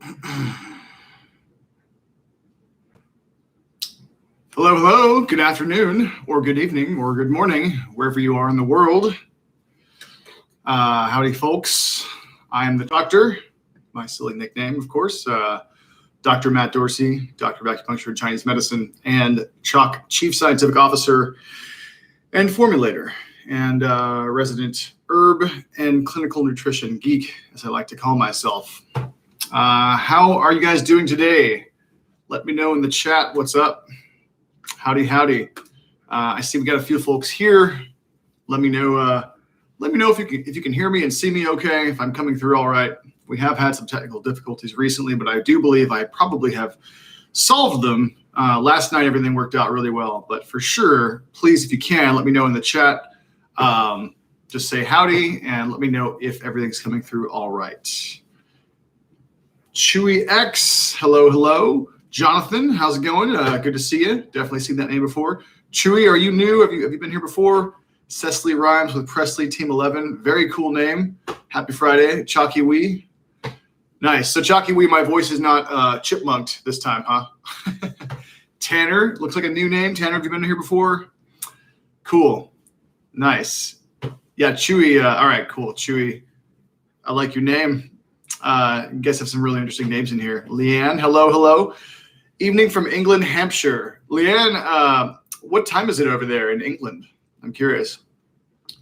Hello, hello, good afternoon, or good evening, or good morning, wherever you are in the world. Howdy, folks. I am the doctor, my silly nickname, of course, Dr. Matt Dorsey, Doctor of Acupuncture and Chinese Medicine, and CHOQ Chief Scientific Officer and Formulator, and resident herb and clinical nutrition geek, as I like to call myself. How are you guys doing today? Let me know in the chat what's up. Howdy, howdy. I see we got a few folks here. Let me know if you can hear me and see me okay, if I'm coming through all right. We have had some technical difficulties recently, but I do believe I probably have solved them. Last night, everything worked out really well, but for sure, please, if you can, let me know in the chat. Just say howdy and let me know if everything's coming through all right. Chewy X, hello, hello. Jonathan, how's it going? Good to see you. Definitely seen that name before. Chewy, are you new? Have you been here before? Cecily rhymes with Presley, Team 11. Very cool name. Happy Friday. Chalky Wee. Nice. So Chalky Wee, my voice is not chipmunked this time, huh? Tanner, looks like a new name. Tanner, have you been here before? Cool. Nice. Yeah, Chewy. All right, cool. Chewy, I like your name. You guys have some really interesting names in here. Leanne, hello, hello. Evening from England, Hampshire. Leanne, what time is it over there in England? I'm curious.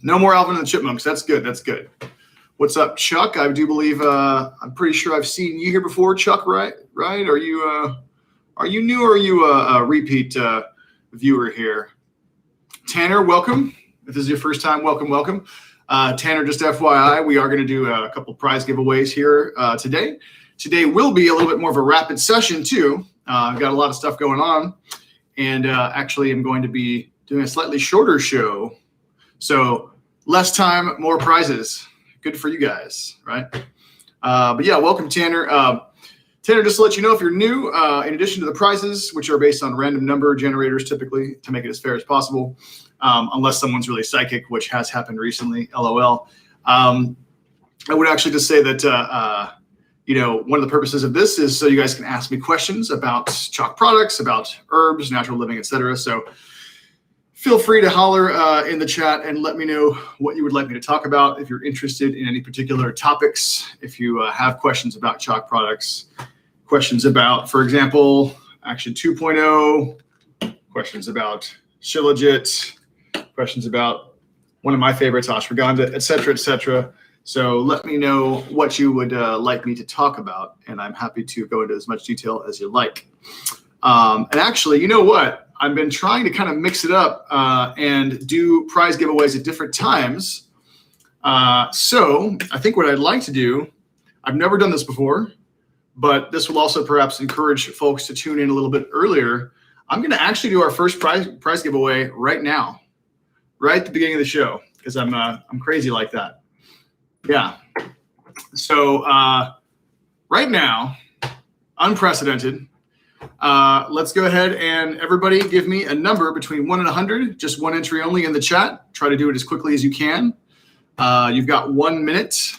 No more Alvin and the Chipmunks. That's good. That's good. What's up, Chuck? I do believe I'm pretty sure I've seen you here before, Chuck. Right? Are you new or are you a repeat viewer here? Tanner, welcome. If this is your first time, welcome, welcome. Tanner, just FYI, we are going to do a couple prize giveaways here today. Today will be a little bit more of a rapid session too. I've got a lot of stuff going on, and actually I'm going to be doing a slightly shorter show. So less time, more prizes. Good for you guys, right? But yeah, welcome, Tanner. Tanner, just to let you know, if you're new, in addition to the prizes, which are based on random number generators typically to make it as fair as possible, unless someone's really psychic, which has happened recently, LOL. I would actually just say that, one of the purposes of this is so you guys can ask me questions about CHOQ products, about herbs, natural living, etc. So feel free to holler in the chat and let me know what you would like me to talk about. If you're interested in any particular topics, if you have questions about CHOQ products, questions about, for example, Action 2.0, questions about Shilajit, questions about one of my favorites, ashwagandha, etc., etc. So let me know what you would like me to talk about, and I'm happy to go into as much detail as you like. And actually, you know what? I've been trying to kind of mix it up and do prize giveaways at different times. So I think what I'd like to do, I've never done this before, but this will also perhaps encourage folks to tune in a little bit earlier. I'm going to actually do our first prize giveaway right now, right at the beginning of the show, because I'm crazy like that. Yeah. So right now, unprecedented. Let's go ahead and everybody give me a number between 1 and 100, just one entry only in the chat. Try to do it as quickly as you can. You've got 1 minute.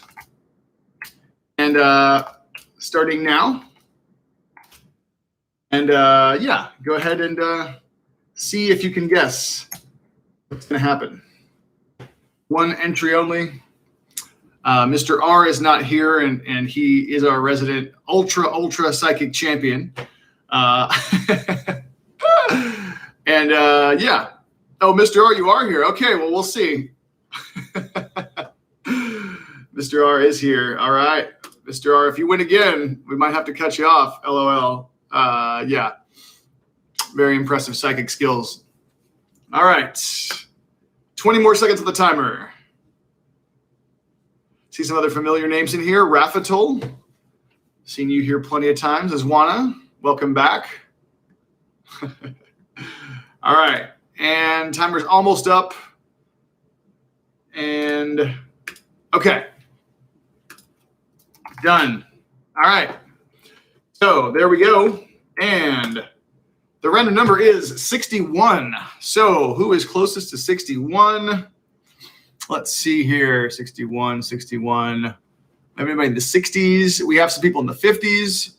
And starting now. And yeah, go ahead and see if you can guess what's going to happen. One entry only. Mr. R is not here, and he is our resident ultra psychic champion. And yeah. Oh, Mr. R, you are here. Okay, well, we'll see. Mr. R is here. All right. Mr. R, if you win again, we might have to cut you off. LOL. Yeah. Very impressive psychic skills. All right. 20 more seconds of the timer. See some other familiar names in here. Raffatol. Seen you here plenty of times. Azwana. Welcome back. All right. And timer's almost up. And okay. Done. All right. So there we go. And the random number is 61. So who is closest to 61? Let's see here. 61, 61. Everybody in the 60s. We have some people in the 50s.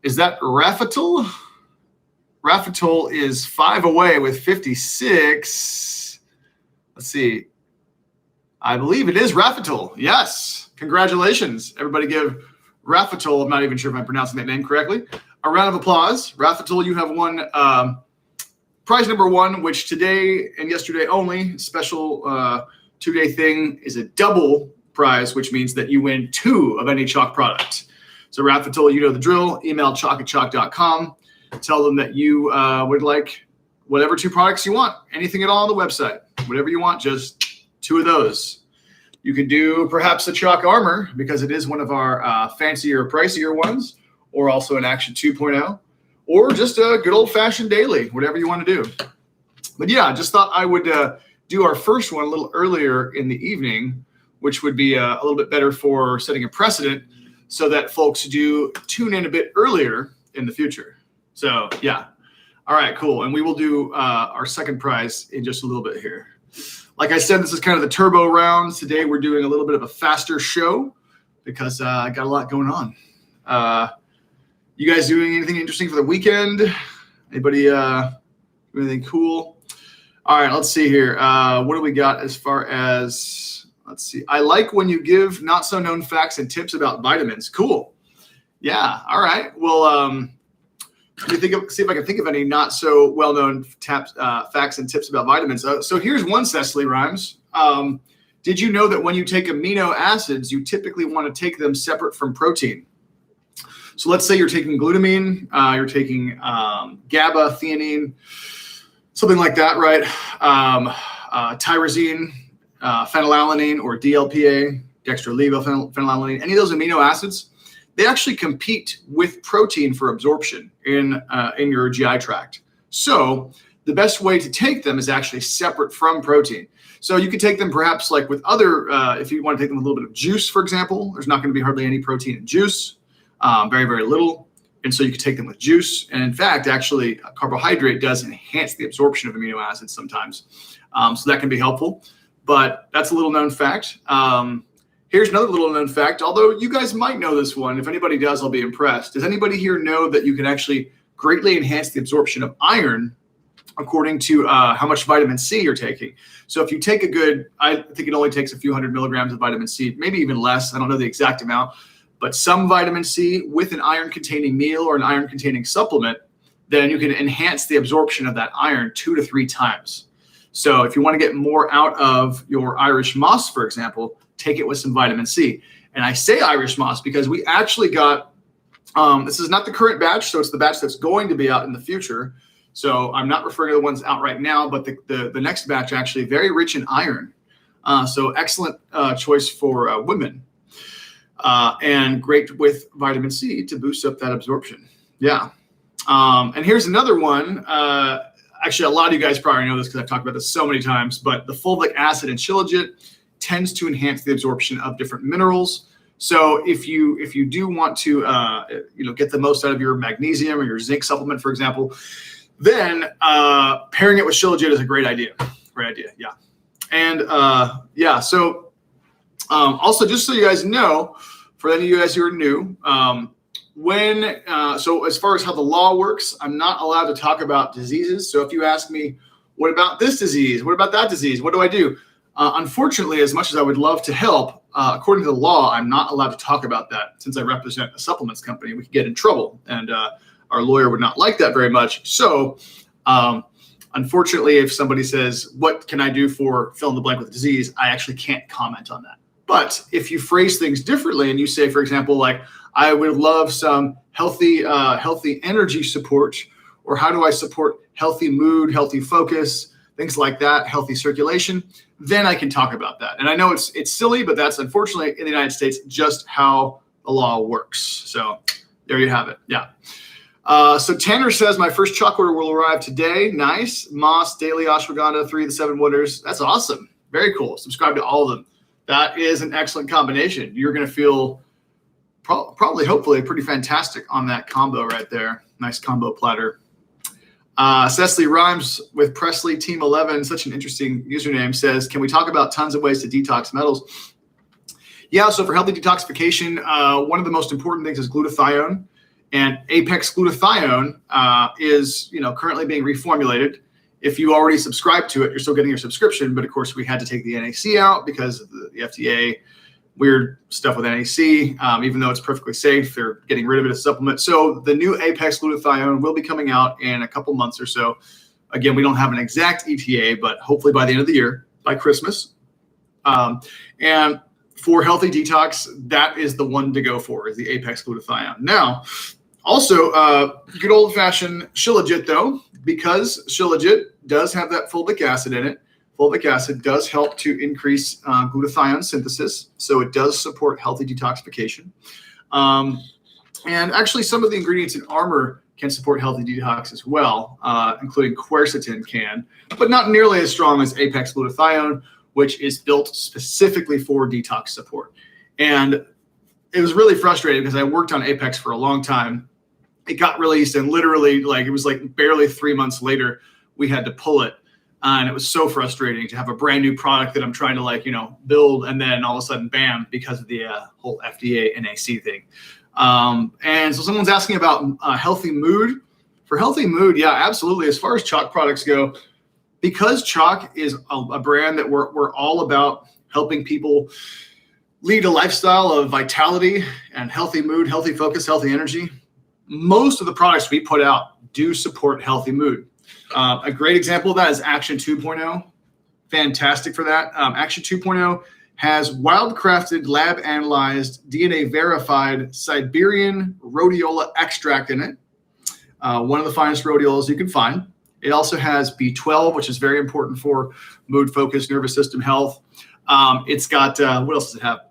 Is that Raffatal? Raffatal is 5 away with 56. Let's see. I believe it is Raffatal. Yes. Congratulations. Everybody give Raffatal, I'm not even sure if I'm pronouncing that name correctly, a round of applause. Raffatal, you have won prize number 1, which today and yesterday only, special 2-day thing, is a double prize, which means that you win 2 of any CHOQ product. So Raffatal, you know the drill. Email CHOQ@CHOQ.com. Tell them that you would like whatever 2 products you want. Anything at all on the website. Whatever you want, just 2 of those. You could do perhaps a CHOQ Armor because it is one of our fancier, pricier ones, or also an Action 2.0, or just a good old-fashioned daily, whatever you want to do. But yeah, I just thought I would do our first one a little earlier in the evening, which would be a little bit better for setting a precedent so that folks do tune in a bit earlier in the future. So yeah. All right, cool. And we will do our second prize in just a little bit here. Like I said, this is kind of the turbo rounds. Today we're doing a little bit of a faster show because I got a lot going on. You guys doing anything interesting for the weekend? Anybody do anything cool? All right, let's see here. What do we got as far as, let's see. I like when you give not so known facts and tips about vitamins. Cool. Yeah, all right. Well, let me see if I can think of any not so well-known facts and tips about vitamins. So here's one, Cecily Rhymes. Did you know that when you take amino acids, you typically want to take them separate from protein? So let's say you're taking glutamine, you're taking GABA, theanine, something like that, right? Tyrosine, phenylalanine, or DLPA, dextrolevophenylalanine, any of those amino acids, they actually compete with protein for absorption in your GI tract. So the best way to take them is actually separate from protein. So you could take them perhaps like with other, if you want to take them with a little bit of juice, for example, there's not going to be hardly any protein in juice, very, very little. And so you could take them with juice. And in fact, actually, a carbohydrate does enhance the absorption of amino acids sometimes. So that can be helpful. But that's a little known fact. Here's another little known fact, although you guys might know this one. If anybody does, I'll be impressed. Does anybody here know that you can actually greatly enhance the absorption of iron according to how much vitamin C you're taking? So if you take a good, I think it only takes a few 100 milligrams of vitamin C, maybe even less. I don't know the exact amount, but some vitamin C with an iron-containing meal or an iron-containing supplement, then you can enhance the absorption of that iron 2 to 3 times. So if you want to get more out of your Irish moss, for example, take it with some vitamin C. And I say Irish moss because we actually got, this is not the current batch, so it's the batch that's going to be out in the future. So I'm not referring to the ones out right now, but the next batch actually very rich in iron. So excellent choice for women. And great with vitamin C to boost up that absorption. Yeah. And here's another one. Actually, a lot of you guys probably know this because I've talked about this so many times, but the fulvic acid in shilajit tends to enhance the absorption of different minerals. So if you do want to get the most out of your magnesium or your zinc supplement, for example, then pairing it with shilajit is a great idea. Great idea, yeah. And so also just so you guys know, for any of you guys who are new, so as far as how the law works, I'm not allowed to talk about diseases. So if you ask me, what about this disease? What about that disease? What do I do? Unfortunately, as much as I would love to help, according to the law, I'm not allowed to talk about that. Since I represent a supplements company, we could get in trouble, and our lawyer would not like that very much. So unfortunately, if somebody says, what can I do for fill in the blank with disease, I actually can't comment on that. But if you phrase things differently and you say, for example, like, I would love some healthy energy support, or how do I support healthy mood, healthy focus, things like that, healthy circulation, then I can talk about that. And I know it's silly, but that's unfortunately in the United States just how the law works. So there you have it. Yeah. So Tanner says, my first CHOQ order will arrive today. Nice. Moss, Daily, Ashwagandha, 3 of the 7 wonders. That's awesome. Very cool. Subscribe to all of them. That is an excellent combination. You're going to feel probably, hopefully, pretty fantastic on that combo right there. Nice combo platter. Cecily Rhymes with Presley Team 11, such an interesting username, says, can we talk about tons of ways to detox metals? Yeah, so for healthy detoxification, one of the most important things is glutathione, and Apex glutathione is currently being reformulated. If you already subscribe to it, you're still getting your subscription, but of course we had to take the NAC out because of the FDA weird stuff with NAC. Even though it's perfectly safe, they're getting rid of it as a supplement. So the new Apex glutathione will be coming out in a couple months or so. Again, we don't have an exact ETA, but hopefully by the end of the year, by Christmas. And for healthy detox, that is the one to go for, is the Apex glutathione. Now, also, good old-fashioned Shilajit, though, because Shilajit does have that fulvic acid in it. Fulvic acid does help to increase glutathione synthesis, so it does support healthy detoxification. And actually, some of the ingredients in Armor can support healthy detox as well, including quercetin can, but not nearly as strong as Apex glutathione, which is built specifically for detox support. And it was really frustrating because I worked on Apex for a long time. It got released, and literally, it was barely 3 months later, we had to pull it. And it was so frustrating to have a brand new product that I'm trying to build, and then all of a sudden, bam, because of the whole FDA NAC thing. And so someone's asking about healthy mood. For healthy mood, yeah, absolutely. As far as CHOQ products go, because CHOQ is a brand that we're all about helping people lead a lifestyle of vitality and healthy mood, healthy focus, healthy energy, most of the products we put out do support healthy mood. A great example of that is Action 2.0. Fantastic for that. Action 2.0 has wild-crafted, lab-analyzed, DNA-verified Siberian rhodiola extract in it. One of the finest rhodiolas you can find. It also has B12, which is very important for mood, focus, nervous system health. It's got, what else does it have?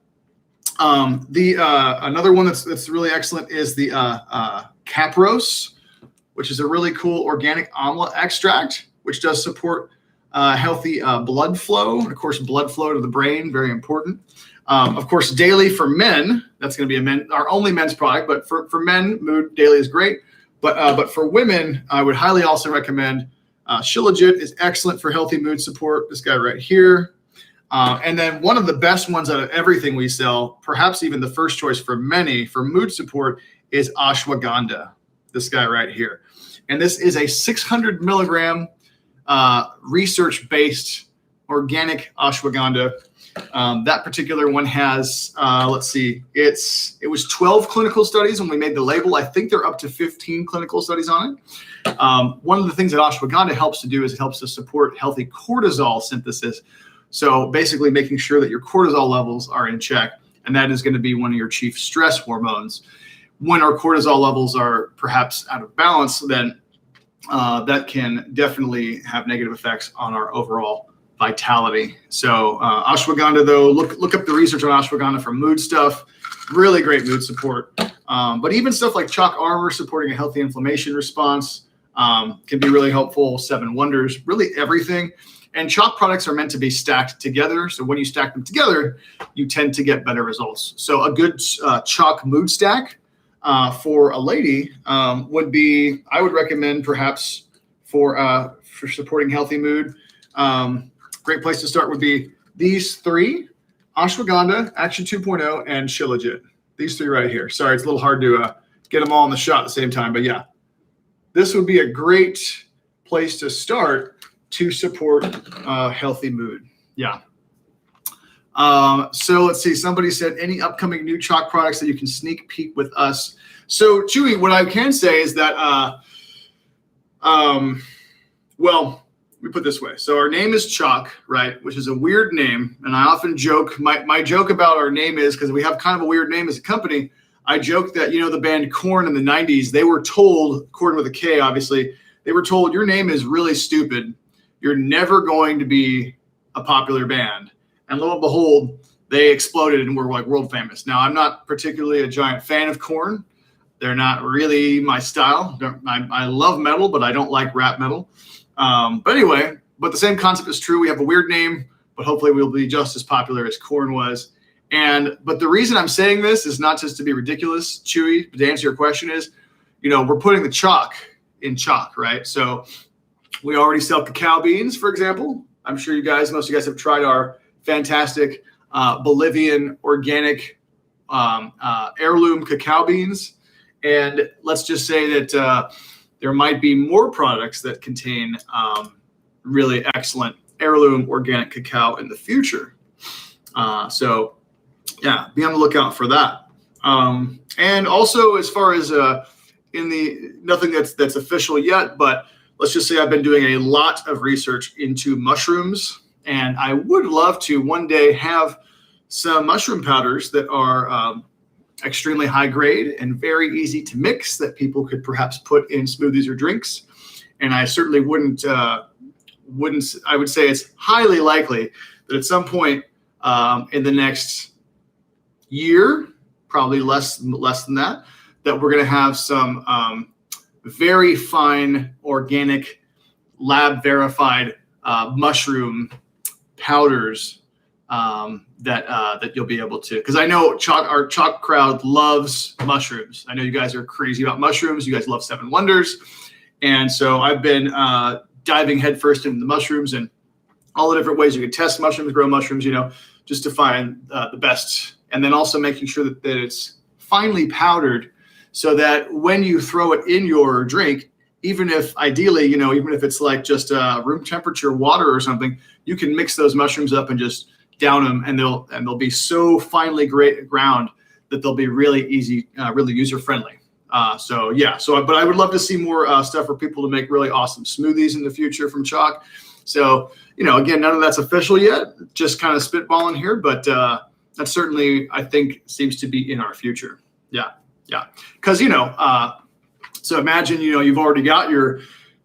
Another one that's really excellent is the Capros, which is a really cool organic amla extract, which does support healthy blood flow. And of course, blood flow to the brain, very important. Of course, Daily for men, that's going to be our only men's product, but for men, Mood Daily is great. But for women, I would highly also recommend Shilajit is excellent for healthy mood support. This guy right here. And then one of the best ones out of everything we sell, perhaps even the first choice for many for mood support, is ashwagandha. This guy right here. And this is a 600 milligram research-based organic ashwagandha. That particular one has, let's see, it was 12 clinical studies when we made the label. I think they're up to 15 clinical studies on it. One of the things that ashwagandha helps to do is it helps to support healthy cortisol synthesis. So basically making sure that your cortisol levels are in check. And that is going to be one of your chief stress hormones. When our cortisol levels are perhaps out of balance, then that can definitely have negative effects on our overall vitality. So ashwagandha, though, look up the research on ashwagandha for mood stuff. Really great mood support. But even stuff like CHOQ Armor supporting a healthy inflammation response can be really helpful. 7 Wonders, really everything. And CHOQ products are meant to be stacked together. So when you stack them together, you tend to get better results. So a good CHOQ mood stack for a lady would be, I would recommend perhaps for supporting healthy mood. Great place to start would be these 3, ashwagandha, Action 2.0, and Shilajit. These 3 right here. Sorry, it's a little hard to get them all in the shot at the same time, but yeah. This would be a great place to start to support healthy mood. Yeah. So let's see. Somebody said, any upcoming new CHOQ products that you can sneak peek with us? So Chewy, what I can say is that, well, let me put it this way. So our name is CHOQ, right? Which is a weird name. And I often joke, my joke about our name is, because we have kind of a weird name as a company, I joke that, the band Korn in the 90s, they were told, Korn with a K, obviously, they were told, your name is really stupid. You're never going to be a popular band. And lo and behold, they exploded and were world famous. Now, I'm not particularly a giant fan of Korn. They're not really my style. I love metal, but I don't like rap metal. But anyway, but the same concept is true. We have a weird name, but hopefully we'll be just as popular as Korn was. But the reason I'm saying this is not just to be ridiculous, Chewy, but to answer your question is, we're putting the CHOQ in CHOQ, right? So we already sell cacao beans, for example. I'm sure most of you guys have tried our fantastic Bolivian organic heirloom cacao beans. And let's just say that there might be more products that contain really excellent heirloom organic cacao in the future. So yeah, be on the lookout for that. And also, as far as nothing that's official yet, but let's just say I've been doing a lot of research into mushrooms, and I would love to one day have some mushroom powders that are extremely high grade and very easy to mix that people could perhaps put in smoothies or drinks. And I certainly wouldn't, I would say it's highly likely that at some point in the next year, probably less than that we're going to have some very fine organic lab verified mushroom powders that you'll be able to, because I know our CHOQ crowd loves mushrooms. I know you guys are crazy about mushrooms. You guys love Seven Wonders. And so I've been diving headfirst into the mushrooms and all the different ways you can test mushrooms, grow mushrooms, just to find the best. And then also making sure that it's finely powdered so that when you throw it in your drink, even if ideally, even if it's like just room temperature water or something, you can mix those mushrooms up and just down them, and they'll be so finely ground that they'll be really easy, really user friendly. But I would love to see more stuff for people to make really awesome smoothies in the future from CHOQ. So, again, none of that's official yet, just kind of spitballing here, but that certainly, I think, seems to be in our future. Yeah. Because, so imagine, you've already got your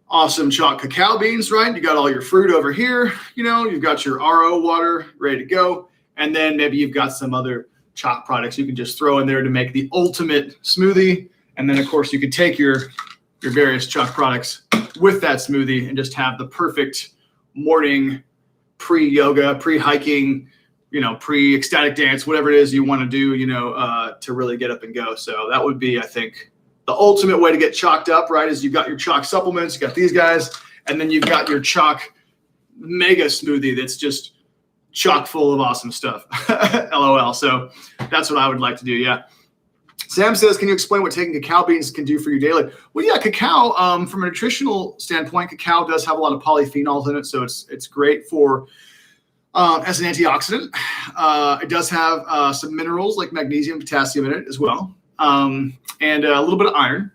awesome CHOQ cacao beans, right? You got all your fruit over here, you've got your RO water ready to go. And then maybe you've got some other CHOQ products you can just throw in there to make the ultimate smoothie. And then, of course, you could take your various CHOQ products with that smoothie and just have the perfect morning pre-yoga, pre-hiking, pre-ecstatic dance, whatever it is you want to do, to really get up and go. So that would be, I think, the ultimate way to get chalked up, right? Is you've got your CHOQ supplements, you got these guys, and then you've got your CHOQ mega smoothie that's just chock full of awesome stuff. LOL. So that's what I would like to do. Yeah. Sam says, can you explain what taking cacao beans can do for you daily? Well, yeah, cacao, from a nutritional standpoint, cacao does have a lot of polyphenols in it. So it's great for, as an antioxidant. It does have some minerals like magnesium, potassium in it as well. And a little bit of iron.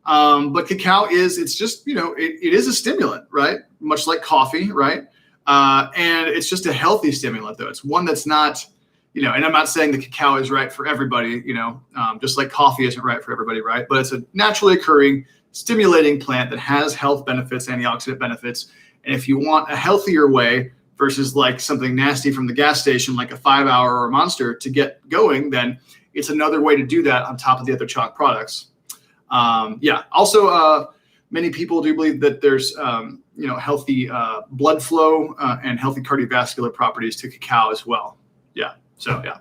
But cacao it's just, it is a stimulant, right? Much like coffee, right? And it's just a healthy stimulant, though. It's one that's not, and I'm not saying the cacao is right for everybody, just like coffee isn't right for everybody, right? But it's a naturally occurring, stimulating plant that has health benefits, antioxidant benefits. And if you want a healthier way versus like something nasty from the gas station, like a 5-hour or a Monster to get going, then it's another way to do that on top of the other CHOQ products. Also, many people do believe that there's, healthy blood flow and healthy cardiovascular properties to cacao as well. Yeah. So, yeah.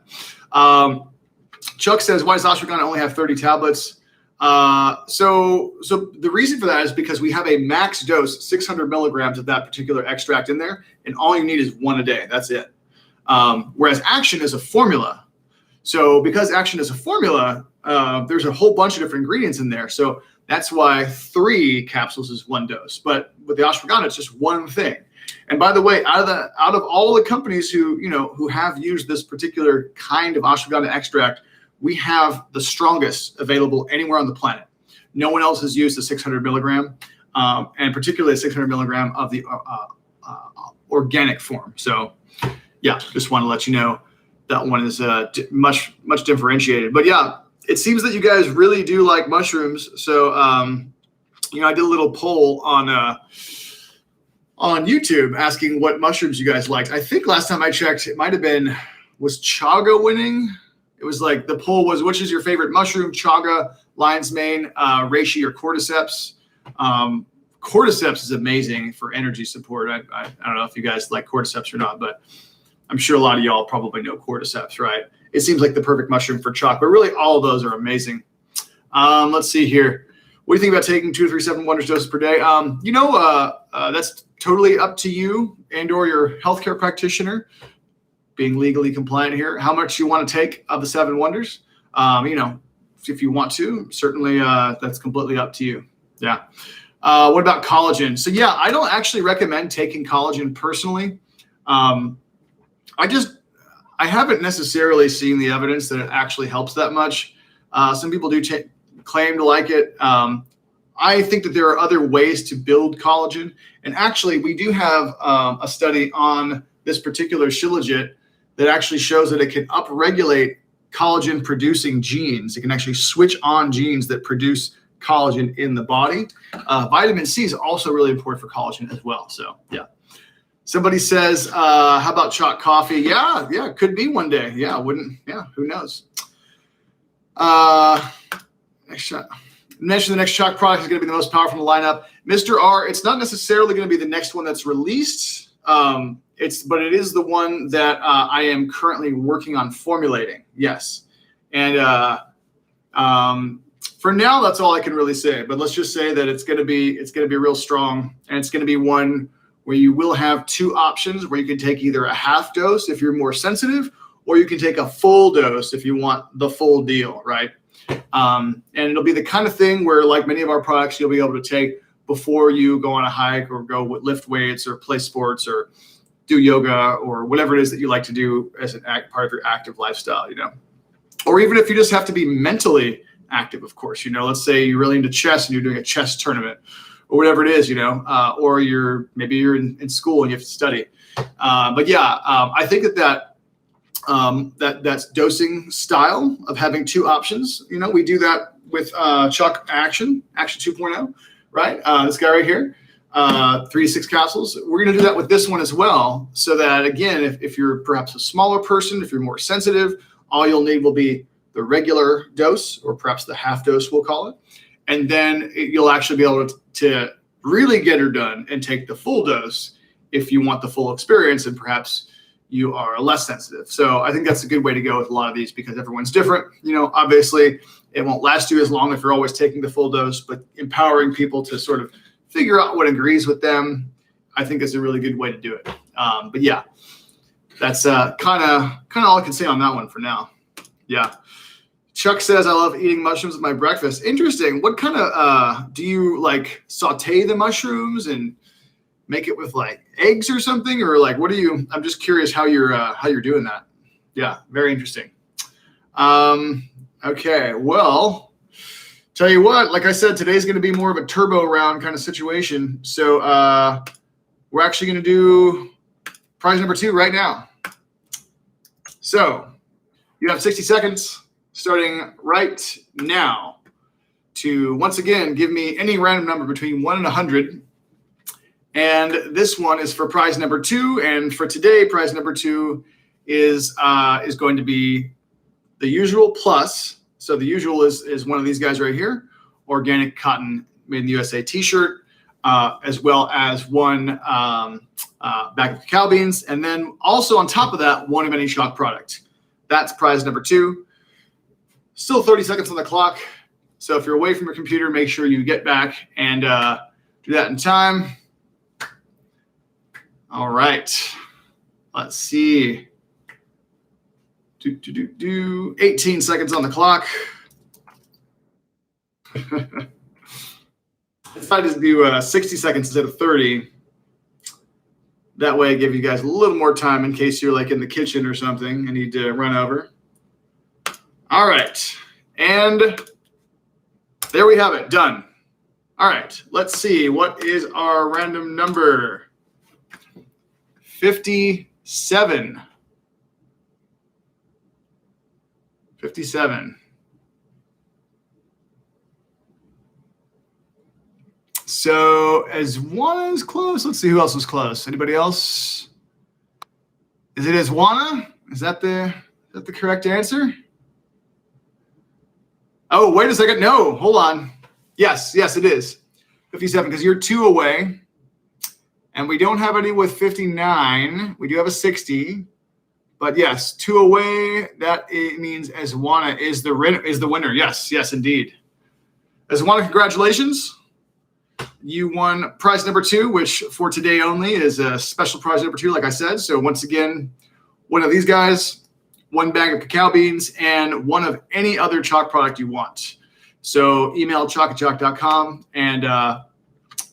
Chuck says, why does ashwagandha only have 30 tablets? So the reason for that is because we have a max dose, 600 milligrams of that particular extract in there, and all you need is one a day. That's it. Whereas Action is a formula. So because Action is a formula, there's a whole bunch of different ingredients in there. So that's why 3 capsules is 1 dose. But with the ashwagandha, it's just one thing. And by the way, out of all the companies who have used this particular kind of ashwagandha extract, we have the strongest available anywhere on the planet. No one else has used the 600 milligram, and particularly the 600 milligram of the organic form. So, yeah, just want to let you know that one is much differentiated. But yeah, it seems that you guys really do like mushrooms. So, I did a little poll on YouTube asking what mushrooms you guys liked. I think last time I checked, it might have been, was chaga winning? It was like the poll was, which is your favorite mushroom? Chaga, lion's mane, reishi, or cordyceps? Cordyceps is amazing for energy support. I don't know if you guys like cordyceps or not, but I'm sure a lot of y'all probably know cordyceps, right? It seems like the perfect mushroom for CHOQ, but really all of those are amazing. Let's see here. What do you think about taking 2 to 3 7 Wonders doses per day? That's totally up to you and or your healthcare practitioner. being legally compliant here. How much you want to take of the 7 wonders? If you want to, certainly that's completely up to you. Yeah. What about collagen? So yeah, I don't actually recommend taking collagen personally. I haven't necessarily seen the evidence that it actually helps that much. Some people do claim to like it. I think that there are other ways to build collagen. And actually, we do have a study on this particular shilajit that actually shows that it can upregulate collagen producing genes. It can actually switch on genes that produce collagen in the body. Vitamin C is also really important for collagen as well. So yeah. Somebody says, how about CHOQ coffee? Yeah, could be one day. Who knows? Next shot. Mention the next CHOQ product is going to be the most powerful in the lineup. Mr. R, it's not necessarily going to be the next one that's released. But it is the one that I am currently working on formulating. Yes. And for now, that's all I can really say. But let's just say that it's going to be real strong, and it's going to be one where you will have 2 options where you can take either a half dose if you're more sensitive, or you can take a full dose if you want the full deal, right? And it'll be the kind of thing where, like many of our products, you'll be able to take before you go on a hike or go lift weights or play sports or do yoga or whatever it is that you like to do as part of your active lifestyle, or even if you just have to be mentally active, of course, let's say you're really into chess and you're doing a chess tournament or whatever it is, or maybe you're in school and you have to study. But yeah, I think that's dosing style of having 2 options. We do that with CHOQ Action 2.0, right? This guy right here, 3 to 6 capsules. We're going to do that with this one as well. So that, again, if you're perhaps a smaller person, if you're more sensitive, all you'll need will be the regular dose, or perhaps the half dose, we'll call it. And then you'll actually be able to really get her done and take the full dose if you want the full experience and perhaps you are less sensitive. So I think that's a good way to go with a lot of these because everyone's different. Obviously it won't last you as long if you're always taking the full dose, but empowering people to sort of figure out what agrees with them, I think is a really good way to do it. But yeah, that's kind of all I can say on that one for now. Yeah. Chuck says, I love eating mushrooms with my breakfast. Interesting. What kind of, do you like saute the mushrooms and make it with like eggs or something? Or like, I'm just curious how you're doing that. Yeah. Very interesting. Okay. Well, tell you what, like I said, today's going to be more of a turbo round kind of situation. So, we're actually going to do prize number 2 right now. So you have 60 seconds starting right now to once again give me any random number between 1 and 100. And this one is for prize number 2. And for today, prize number 2 is going to be the usual plus. So the usual is one of these guys right here, organic cotton made in the USA t-shirt, as well as one bag of cacao beans. And then also on top of that, one of any CHOQ product. That's prize number 2. Still 30 seconds on the clock. So if you're away from your computer, make sure you get back and do that in time. All right. Let's see. 18 seconds on the clock. If I just do 60 seconds instead of 30, that way I give you guys a little more time in case you're like in the kitchen or something and need to run over. All right. And there we have it. Done. All right. Let's see. What is our random number? 57. 57. So as one is close, let's see who else was close. Anybody else? Is it Aswana? Is that the correct answer? Oh, wait a second. No, hold on. Yes, it is 57 because you're 2 away. And we don't have any with 59. We do have a 60. But yes, 2 away. That means Aswana is the winner. Yes, indeed. Aswana, congratulations. You won prize number 2, which for today only is a special prize number 2, like I said. So once again, one of these guys, 1 bag of cacao beans, and 1 of any other CHOQ product you want. So email CHOQ@CHOQ.com and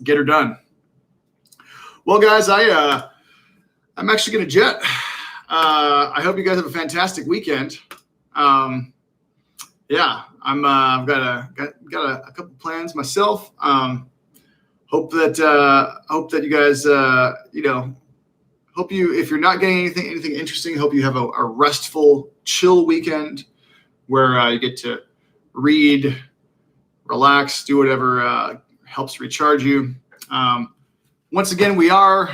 get her done. Well, guys, I'm actually going to jet. I hope you guys have a fantastic weekend. Yeah, I've got a couple plans myself. Hope that you guys, hope you, if you're not getting anything interesting, hope you have a restful, chill weekend where you get to read, relax, do whatever helps recharge you. Once again, we are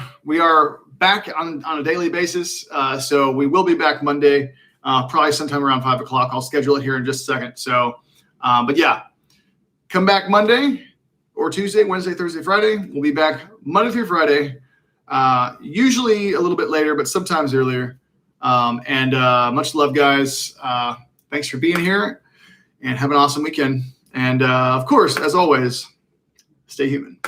back on a daily basis. So we will be back Monday, probably sometime around 5 o'clock. I'll schedule it here in just a second. So, but yeah, come back Monday or Tuesday, Wednesday, Thursday, Friday. We'll be back Monday through Friday, usually a little bit later, but sometimes earlier. And much love, guys. Thanks for being here and have an awesome weekend. And of course, as always, stay human.